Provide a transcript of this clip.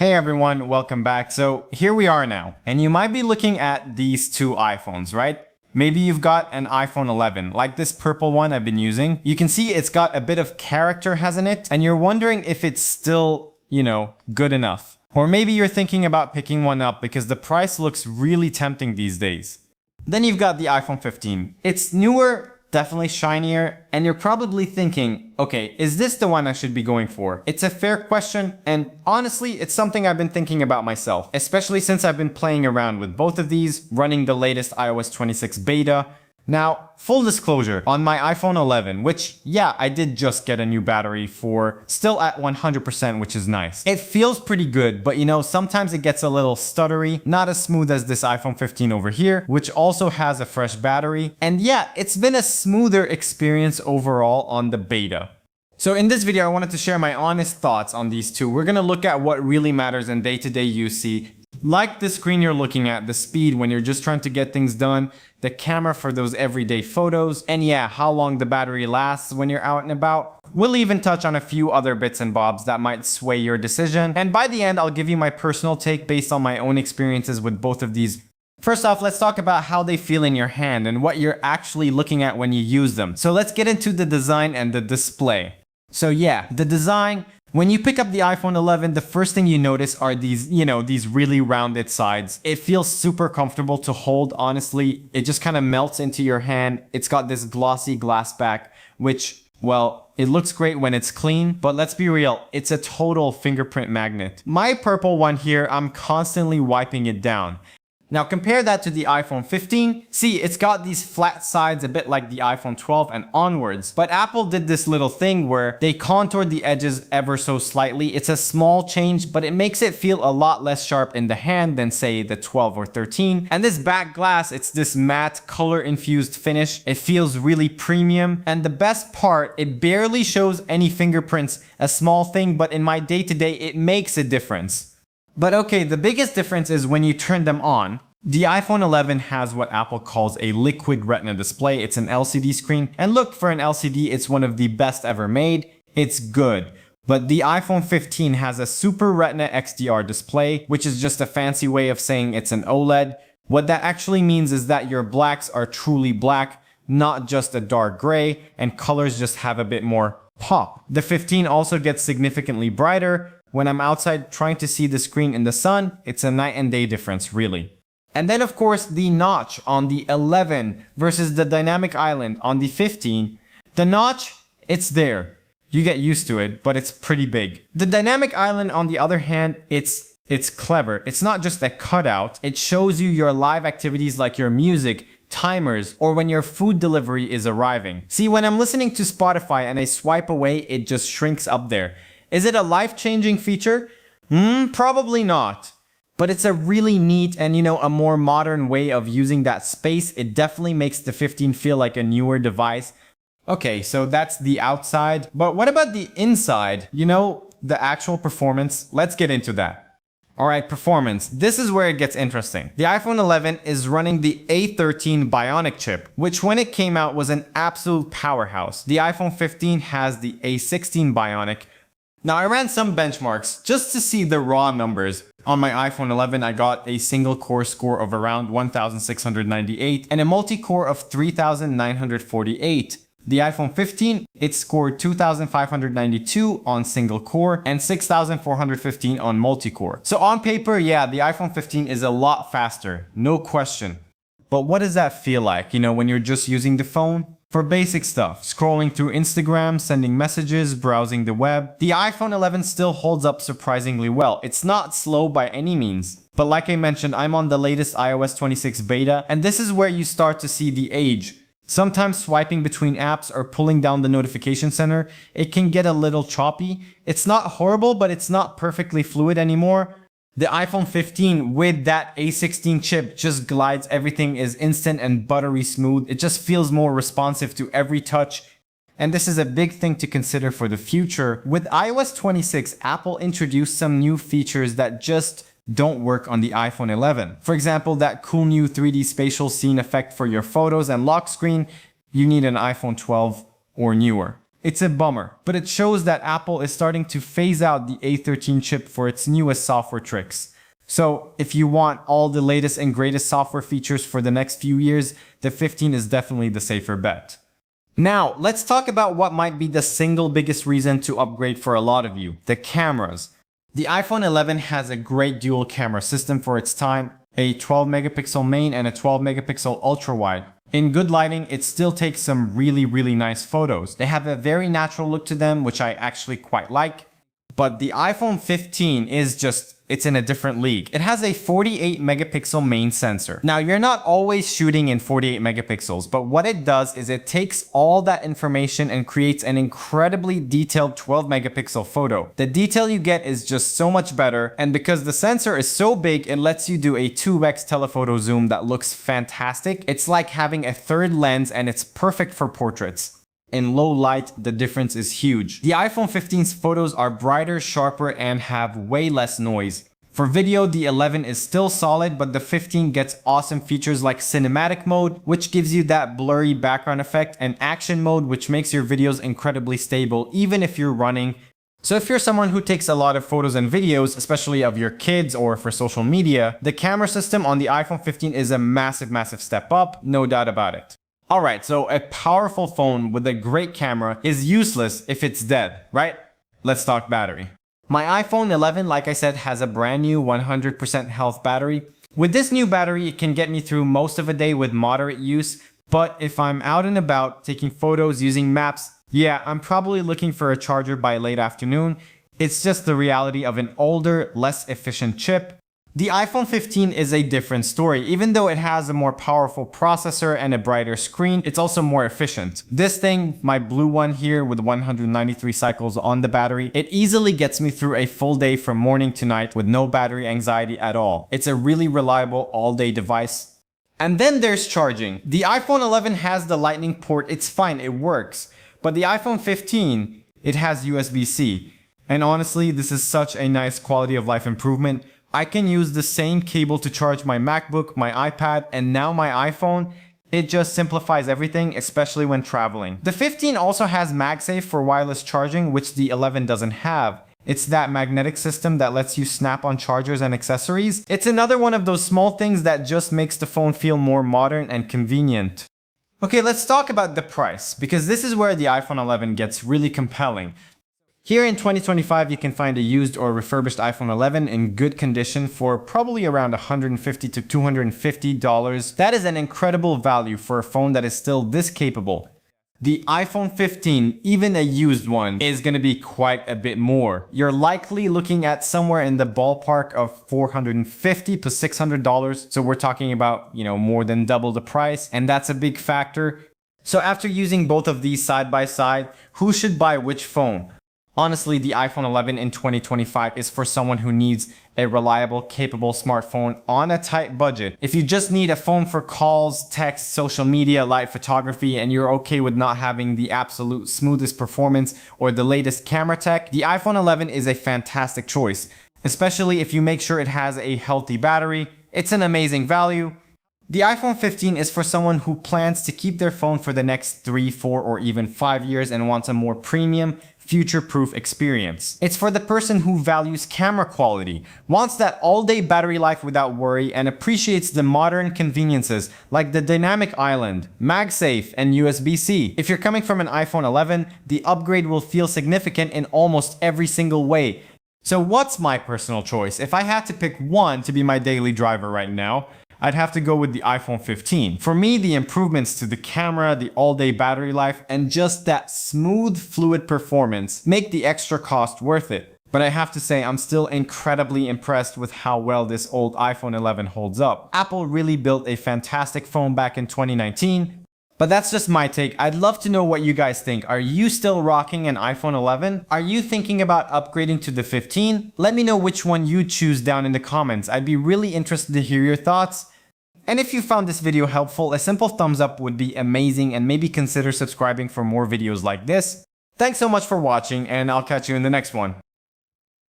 Hey everyone, welcome back. So here we are now, and you might be looking at these two iPhones, right? Maybe you've got an iPhone 11, like this purple one I've been using. You can see it's got a bit of character, hasn't it? And you're wondering if it's still, good enough. Or maybe you're thinking about picking one up because the price looks really tempting these days. Then you've got the iPhone 15. It's newer, definitely shinier, and you're probably thinking, okay, is this the one I should be going for? It's a fair question, and honestly, it's something I've been thinking about myself, especially since I've been playing around with both of these, running the latest iOS 26 beta. Now, full disclosure, on my iPhone 11, which, yeah, I did just get a new battery for, still at 100%, which is nice. It feels pretty good, but sometimes it gets a little stuttery, not as smooth as this iPhone 15 over here, which also has a fresh battery. And yeah, it's been a smoother experience overall on the beta. So in this video, I wanted to share my honest thoughts on these two. We're gonna look at what really matters in day-to-day use, like the screen you're looking at, the speed when you're just trying to get things done, the camera for those everyday photos, and yeah, how long the battery lasts when you're out and about. We'll even touch on a few other bits and bobs that might sway your decision, and by the end, I'll give you my personal take based on my own experiences with both of these. First off, let's talk about how they feel in your hand and what you're actually looking at when you use them. So let's get into the design and the display. So yeah, the design. When you pick up the iPhone 11, the first thing you notice are these, these really rounded sides. It feels super comfortable to hold, honestly. It just kind of melts into your hand. It's got this glossy glass back, which, well, it looks great when it's clean, but let's be real, it's a total fingerprint magnet. My purple one here, I'm constantly wiping it down. Now compare that to the iPhone 15. See, it's got these flat sides a bit like the iPhone 12 and onwards, but Apple did this little thing where they contoured the edges ever so slightly. It's a small change, but it makes it feel a lot less sharp in the hand than say the 12 or 13. And this back glass, it's this matte color infused finish. It feels really premium. And the best part, it barely shows any fingerprints, a small thing, but in my day-to-day, it makes a difference. But okay, the biggest difference is when you turn them on. The iPhone 11 has what Apple calls a liquid retina display. It's an LCD screen. And look, for an LCD, it's one of the best ever made. It's good. But the iPhone 15 has a Super Retina XDR display, which is just a fancy way of saying it's an OLED. What that actually means is that your blacks are truly black, not just a dark gray, and colors just have a bit more pop. The 15 also gets significantly brighter. When I'm outside trying to see the screen in the sun, it's a night and day difference, really. And then of course, the notch on the 11 versus the dynamic island on the 15. The notch, it's there. You get used to it, but it's pretty big. The dynamic island, on the other hand, it's clever. It's not just a cutout. It shows you your live activities like your music, timers, or when your food delivery is arriving. See, when I'm listening to Spotify and I swipe away, it just shrinks up there. Is it a life-changing feature? Probably not. But it's a really neat and, a more modern way of using that space. It definitely makes the 15 feel like a newer device. Okay, so that's the outside. But what about the inside? The actual performance? Let's get into that. Alright, performance. This is where it gets interesting. The iPhone 11 is running the A13 Bionic chip, which when it came out was an absolute powerhouse. The iPhone 15 has the A16 Bionic. Now I ran some benchmarks just to see the raw numbers. On my iPhone 11, I got a single core score of around 1,698 and a multi-core of 3,948. The iPhone 15, it scored 2,592 on single core and 6,415 on multi-core. So on paper, yeah, the iPhone 15 is a lot faster, no question. But what does that feel like, when you're just using the phone? For basic stuff, scrolling through Instagram, sending messages, browsing the web, the iPhone 11 still holds up surprisingly well. It's not slow by any means. But like I mentioned, I'm on the latest iOS 26 beta, and this is where you start to see the age. Sometimes swiping between apps or pulling down the notification center, it can get a little choppy. It's not horrible, but it's not perfectly fluid anymore. The iPhone 15 with that A16 chip just glides. Everything is instant and buttery smooth. It just feels more responsive to every touch. And this is a big thing to consider for the future. With iOS 26, Apple introduced some new features that just don't work on the iPhone 11. For example, that cool new 3D spatial scene effect for your photos and lock screen, you need an iPhone 12 or newer. It's a bummer, but it shows that Apple is starting to phase out the A13 chip for its newest software tricks. So if you want all the latest and greatest software features for the next few years, the 15 is definitely the safer bet. Now, let's talk about what might be the single biggest reason to upgrade for a lot of you, the cameras. The iPhone 11 has a great dual camera system for its time, a 12 megapixel main and a 12 megapixel ultra wide. In good lighting, it still takes some really nice photos. They have a very natural look to them, which I actually quite like. But the iPhone 15 is just, it's in a different league. It has a 48 megapixel main sensor. Now, you're not always shooting in 48 megapixels, but what it does is it takes all that information and creates an incredibly detailed 12 megapixel photo. The detail you get is just so much better, and because the sensor is so big, it lets you do a 2x telephoto zoom that looks fantastic. It's like having a third lens, and it's perfect for portraits. In low light, the difference is huge. The iPhone 15's photos are brighter, sharper, and have way less noise. For video, the 11 is still solid, but the 15 gets awesome features like cinematic mode, which gives you that blurry background effect, and action mode, which makes your videos incredibly stable, even if you're running. So if you're someone who takes a lot of photos and videos, especially of your kids or for social media, the camera system on the iPhone 15 is a massive step up, no doubt about it. Alright, so a powerful phone with a great camera is useless if it's dead, right? Let's talk battery. My iPhone 11, like I said, has a brand new 100% health battery. With this new battery, it can get me through most of a day with moderate use, but if I'm out and about taking photos using maps, yeah, I'm probably looking for a charger by late afternoon. It's just the reality of an older, less efficient chip. The iPhone 15 is a different story. Even though it has a more powerful processor and a brighter screen, it's also more efficient. This thing, my blue one here with 193 cycles on the battery, it easily gets me through a full day from morning to night with no battery anxiety at all. It's a really reliable all-day device. And then there's charging. The iPhone 11 has the Lightning port, it's fine, it works. But the iPhone 15, it has USB-C. And honestly, this is such a nice quality of life improvement. I can use the same cable to charge my MacBook, my iPad, and now my iPhone. It just simplifies everything, especially when traveling. The 15 also has MagSafe for wireless charging, which the 11 doesn't have. It's that magnetic system that lets you snap on chargers and accessories. It's another one of those small things that just makes the phone feel more modern and convenient. Okay, let's talk about the price, because this is where the iPhone 11 gets really compelling. Here in 2025, you can find a used or refurbished iPhone 11 in good condition for probably around $150 to $250. That is an incredible value for a phone that is still this capable. The iPhone 15, even a used one, is going to be quite a bit more. You're likely looking at somewhere in the ballpark of $450 to $600. So we're talking about, more than double the price, and that's a big factor. So after using both of these side by side, who should buy which phone? Honestly, the iPhone 11 in 2025 is for someone who needs a reliable, capable smartphone on a tight budget. If you just need a phone for calls, text, social media, light photography, and you're okay with not having the absolute smoothest performance or the latest camera tech, the iPhone 11 is a fantastic choice, especially if you make sure it has a healthy battery. It's an amazing value. The iPhone 15 is for someone who plans to keep their phone for the next 3, 4, or even 5 years and wants a more premium, future-proof experience. It's for the person who values camera quality, wants that all-day battery life without worry, and appreciates the modern conveniences like the dynamic island, MagSafe, and USB-C. If you're coming from an iPhone 11, the upgrade will feel significant in almost every single way. So what's my personal choice? If I had to pick one to be my daily driver right now, I'd have to go with the iPhone 15. For me, the improvements to the camera, the all-day battery life, and just that smooth, fluid performance make the extra cost worth it. But I have to say, I'm still incredibly impressed with how well this old iPhone 11 holds up. Apple really built a fantastic phone back in 2019. But that's just my take. I'd love to know what you guys think. Are you still rocking an iPhone 11? Are you thinking about upgrading to the 15? Let me know which one you choose down in the comments. I'd be really interested to hear your thoughts. And if you found this video helpful, a simple thumbs up would be amazing, and maybe consider subscribing for more videos like this. Thanks so much for watching, and I'll catch you in the next one.